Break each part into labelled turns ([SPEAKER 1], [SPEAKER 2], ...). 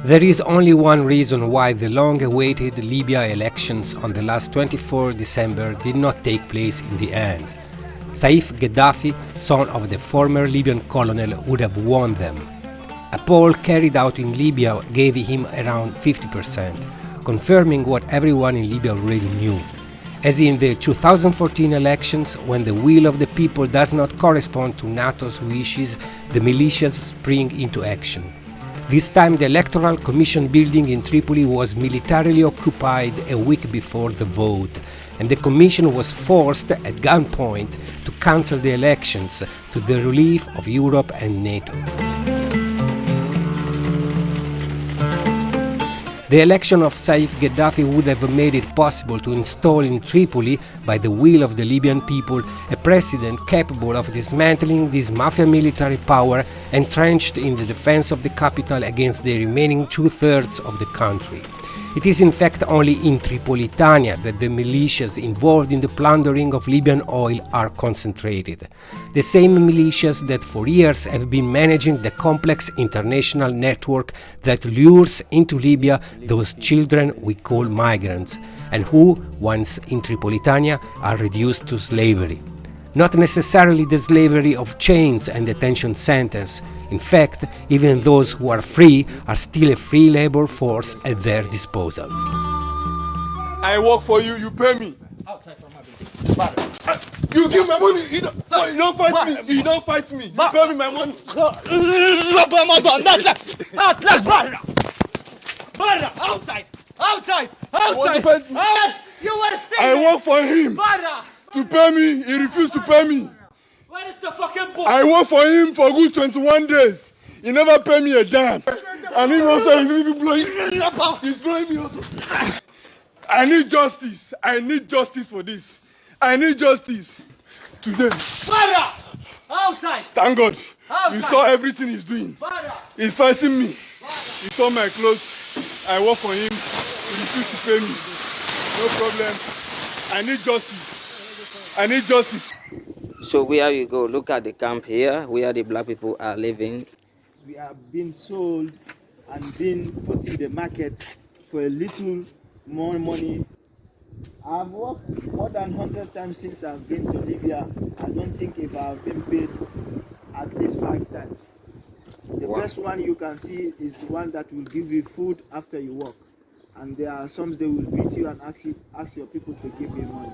[SPEAKER 1] There is only one reason why the long-awaited Libya elections on the last 24 December did not take place in the end. Saif Gaddafi, son of the former Libyan colonel, would have won them. A poll carried out in Libya gave him around 50%, confirming what everyone in Libya already knew. As in the 2014 elections, when the will of the people does not correspond to NATO's wishes, the militias spring into action. This time the Electoral Commission building in Tripoli was militarily occupied a week before the vote, and the Commission was forced at gunpoint to cancel the elections to the relief of Europe and NATO. The election of Saif Gaddafi would have made it possible to install in Tripoli, by the will of the Libyan people, a president capable of dismantling this mafia military power entrenched in the defense of the capital against the remaining two-thirds of the country. It is in fact only in Tripolitania that the militias involved in the plundering of Libyan oil are concentrated. The same militias that for years have been managing the complex international network that lures into Libya those children we call migrants, and who, once in Tripolitania, are reduced to slavery. Not necessarily the slavery of chains and detention centers. In fact, even those who are free are still a free labor force at their disposal.
[SPEAKER 2] I work for you, you pay me.
[SPEAKER 3] Outside from my business.
[SPEAKER 2] You give my money, you don't fight me. You don't fight me. You pay me my money.
[SPEAKER 3] Outside! Outside!
[SPEAKER 2] Want to
[SPEAKER 3] Outside!
[SPEAKER 2] fight me?
[SPEAKER 3] You were staying!
[SPEAKER 2] I work for him
[SPEAKER 3] Barra!
[SPEAKER 2] to pay me. He refused to pay me.
[SPEAKER 3] Where is the fucking book?
[SPEAKER 2] I work for him for good 21 days. He never paid me a dime. And he also he's blowing me also. I need justice. I need justice for this. I need justice today.
[SPEAKER 3] Barra! Outside!
[SPEAKER 2] Thank God.
[SPEAKER 3] Outside.
[SPEAKER 2] You saw everything he's doing.
[SPEAKER 3] Barra!
[SPEAKER 2] He's fighting me. He saw my clothes. I work for him. He refused to pay me. No problem. I need justice. I need justice.
[SPEAKER 4] So where you go, look at the camp here, where the black people are living.
[SPEAKER 5] We are being sold and being put in the market for a little more money. I've worked more than 100 times since I've been to Libya. I don't think if I've been paid at least 5 times. The best one you can see is the one that will give you food after you work. And there are some they will beat you and ask your people to give you money.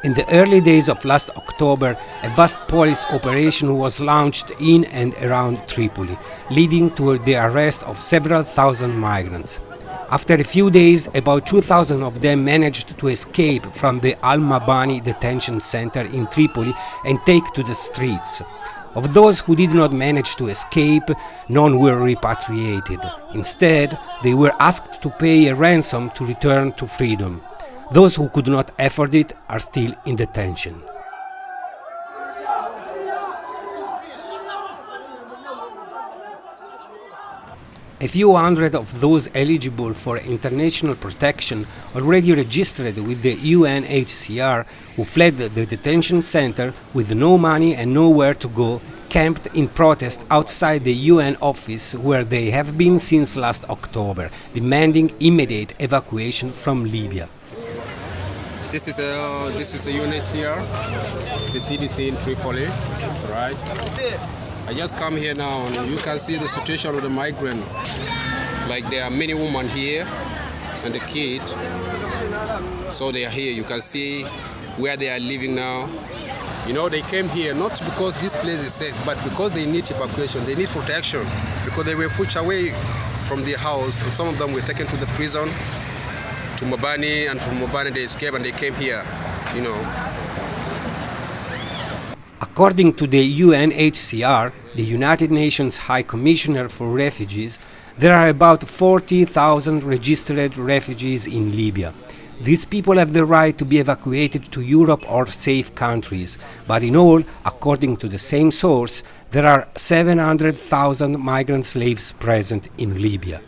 [SPEAKER 1] In the early days of last October, a vast police operation was launched in and around Tripoli, leading to the arrest of several thousand migrants. After a few days, about 2,000 of them managed to escape from the Al-Mabani detention center in Tripoli and take to the streets. Of those who did not manage to escape, none were repatriated. Instead, they were asked to pay a ransom to return to freedom. Those who could not afford it are still in detention. A few hundred of those eligible for international protection already registered with the UNHCR, who fled the detention center with no money and nowhere to go, camped in protest outside the UN office where they have been since last October, demanding immediate evacuation from Libya.
[SPEAKER 6] This is a UNHCR, the CDC in Tripoli. That's right. I just come here now, and you can see the situation of the migrant. Like there are many women here, and the kid. So they are here. You can see where they are living now. You know, they came here not because this place is safe, but because they need evacuation. They need protection because they were pushed away from their house, and some of them were taken to the prison. To Mabani, and from Mabani they escaped and they came here, you know.
[SPEAKER 1] According to the UNHCR, the United Nations High Commissioner for Refugees, there are about 40,000 registered refugees in Libya. These people have the right to be evacuated to Europe or safe countries, but in all, according to the same source, there are 700,000 migrant slaves present in Libya.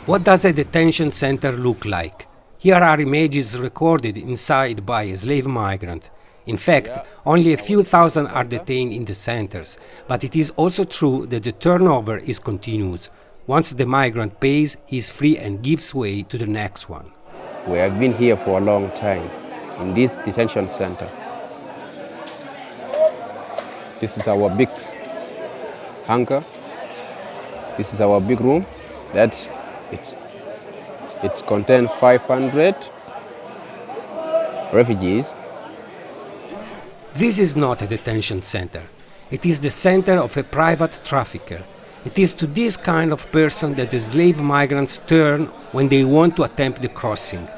[SPEAKER 1] What does a detention center look like? Here are images recorded inside by a slave migrant. In fact, only a few thousand are detained in the centers, but it is also true that the turnover is continuous. Once the migrant pays, he is free and gives way to the next one.
[SPEAKER 6] We have been here for a long time in this detention center. This is our big hangar. This is our big room. That's it contains 500 refugees.
[SPEAKER 1] This is not a detention center. It is the center of a private trafficker. It is to this kind of person that the slave migrants turn when they want to attempt the crossing.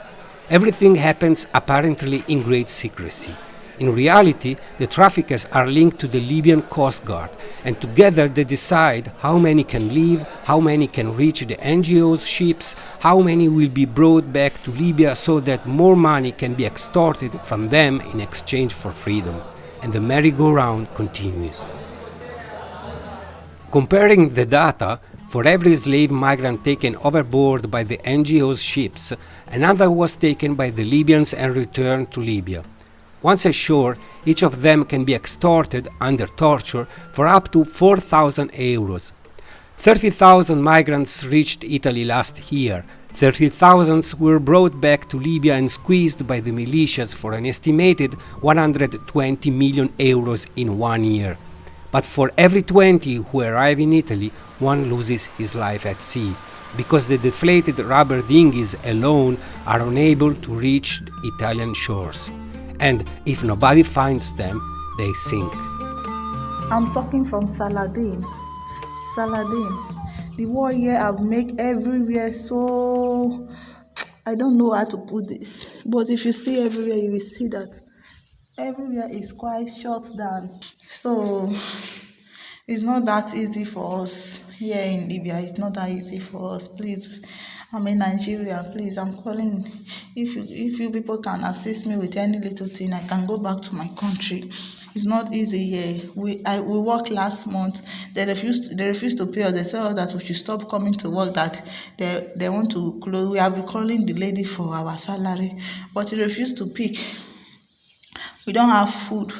[SPEAKER 1] Everything happens apparently in great secrecy. In reality, the traffickers are linked to the Libyan Coast Guard, and together they decide how many can leave, how many can reach the NGO's ships, how many will be brought back to Libya so that more money can be extorted from them in exchange for freedom. And the merry-go-round continues. Comparing the data, for every slave migrant taken overboard by the NGO's ships, another was taken by the Libyans and returned to Libya. Once ashore, each of them can be extorted under torture for up to 4,000 euros. 30,000 migrants reached Italy last year. 30,000 were brought back to Libya and squeezed by the militias for an estimated 120 million euros in 1 year. But for every 20 who arrive in Italy, one loses his life at sea, because the deflated rubber dinghies alone are unable to reach Italian shores. And if nobody finds them, they sink.
[SPEAKER 7] I'm talking from Saladin. Saladin. The war here have made everywhere so... I don't know how to put this. But if you see everywhere, you will see that everywhere is quite shut down. So it's not that easy for us here in Libya. It's not that easy for us. Please, I'm in Nigeria. Please, I'm calling. If you people can assist me with any little thing, I can go back to my country. It's not easy here. We worked last month. They refused to pay us. They said that we should stop coming to work. That they want to close. We have been calling the lady for our salary, but he refused to pick. We don't have food.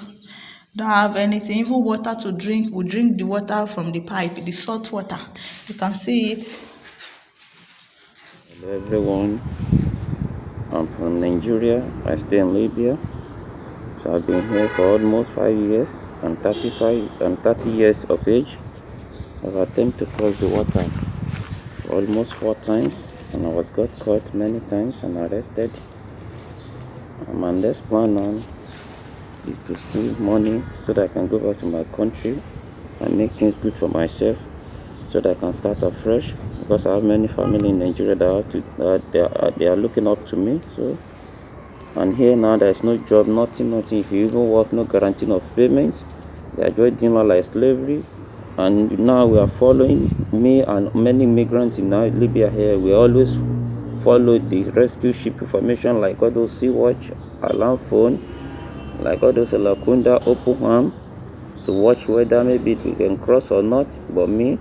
[SPEAKER 7] Don't have anything, even water to drink. We drink the water from the pipe, the salt water. You can see it.
[SPEAKER 8] Hello everyone, I'm from Nigeria. I stay in Libya. So I've been here for almost 5 years. I'm 30 years of age. I've attempted to cross the water almost 4 times, and I got caught many times and arrested. My next plan now is to save money so that I can go back to my country and make things good for myself, so that I can start afresh, because I have many family in Nigeria that they are looking up to me. So, and here now there's no job, nothing. If you even work, no guarantee of payments. They are just doing like slavery. And now we are following, me and many migrants in Libya here, we always follow the rescue ship information, like all those Sea-Watch, alarm phone, like all those Lakunda, open arm, to watch whether maybe we can cross or not. But me,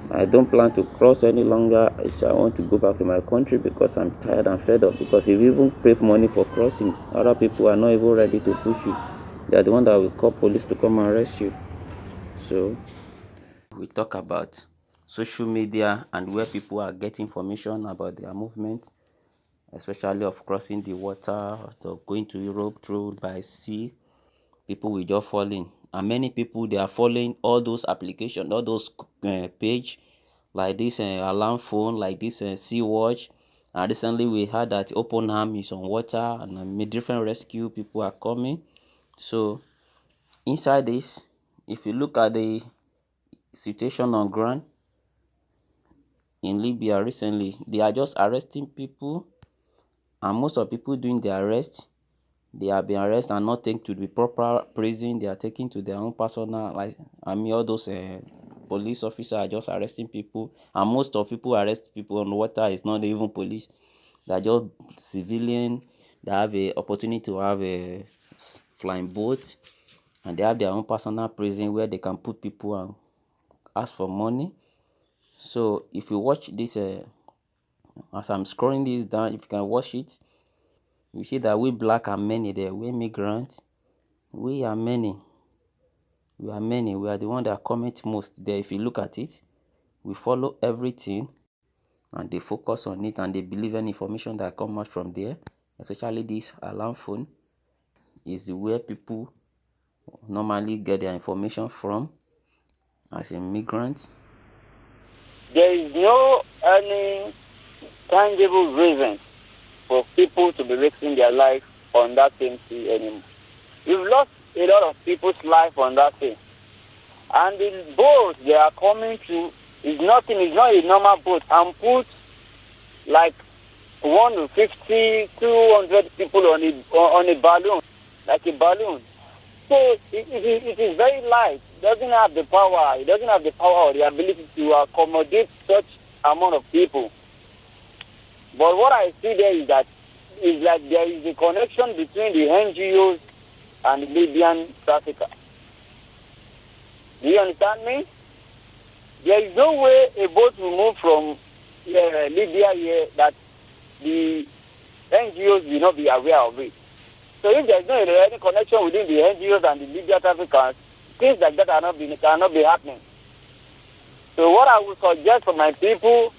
[SPEAKER 8] I don't plan to cross any longer. I want to go back to my country because I'm tired and fed up. Because if you even pay for money for crossing, other people are not even ready to push you. They are the one that will call police to come and arrest you. So we talk about social media and where people are getting information about their movement, especially of crossing the water or going to Europe through by sea. People will just fall in, and many people, they are following all those applications, all those page, like this alarm phone, like this Sea-Watch. And recently we heard that Open Arm is on water, and different rescue people are coming. So inside this, if you look at the situation on ground in Libya recently, they are just arresting people, and most of people doing the arrest, they have been arrested and not taken to the proper prison. They are taken to their own personal, like all those police officers are just arresting people, and most of people arrest people on water is not even police. They are just civilian. They have a opportunity to have a flying boat, and they have their own personal prison where they can put people and ask for money. So if you watch this As I'm scrolling this down, if you can watch it, you see that we black are many there. We migrants, we are many. We are many. We are the one that comment most there. If you look at it, we follow everything and they focus on it and they believe any information that come out from there, especially this alarm phone, is where people normally get their information from as immigrants.
[SPEAKER 9] There is no any tangible reason for people to be risking their life on that same sea anymore. We've lost a lot of people's life on that sea. And the boat they are coming to is nothing, it's not a normal boat. And put like 150, 200 people on a balloon, like a balloon. So it is very light. It doesn't have the power. It doesn't have the power or the ability to accommodate such amount of people. But what I see there is that is like there is a connection between the NGOs and the Libyan trafficker. Do you understand me? There is no way a boat will move from Libya here that the NGOs will not be aware of it. So if there is no any connection within the NGOs and the Libya traffickers, things like that cannot be happening. So what I would suggest for my people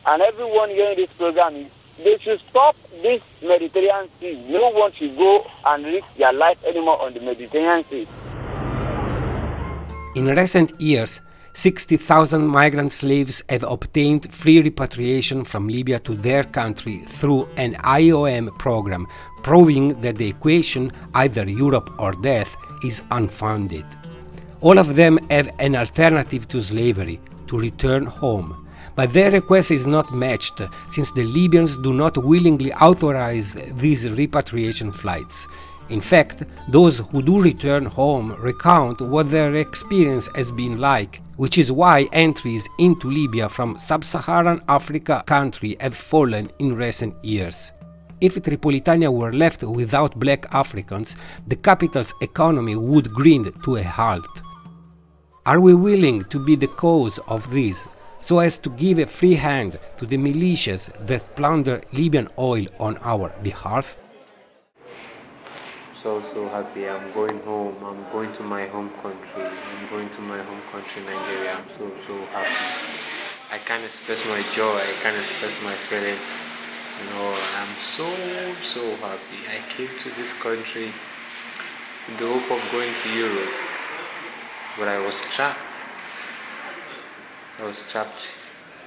[SPEAKER 9] and everyone hearing this program is they should stop this Mediterranean Sea. No one should go and risk their life anymore on the Mediterranean Sea.
[SPEAKER 1] In recent years, 60,000 migrant slaves have obtained free repatriation from Libya to their country through an IOM program, proving that the equation, either Europe or death, is unfounded. All of them have an alternative to slavery, to return home. But their request is not matched, since the Libyans do not willingly authorize these repatriation flights. In fact, those who do return home recount what their experience has been like, which is why entries into Libya from sub-Saharan Africa country have fallen in recent years. If Tripolitania were left without black Africans, the capital's economy would grind to a halt. Are we willing to be the cause of this, so as to give a free hand to the militias that plunder Libyan oil on our behalf?
[SPEAKER 10] So happy. I'm going home. I'm going to my home country. I'm going to my home country, Nigeria. I'm so happy. I can't express my joy. I can't express my feelings. I'm so happy. I came to this country with the hope of going to Europe, but I was trapped. I was trapped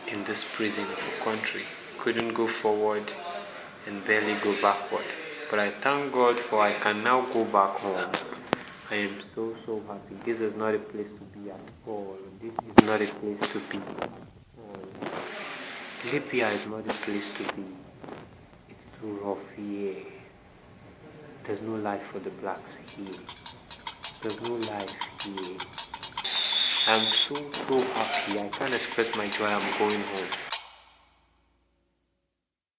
[SPEAKER 10] in this prison of a country. Couldn't go forward and barely go backward. But I thank God for I can now go back home. I am so happy. This is not a place to be at all. This is not a place to be at all. Libya is not a place to be. It's too rough here. There's no life for the blacks here. There's no life here. I'm so happy. I can't express my joy. I'm going home.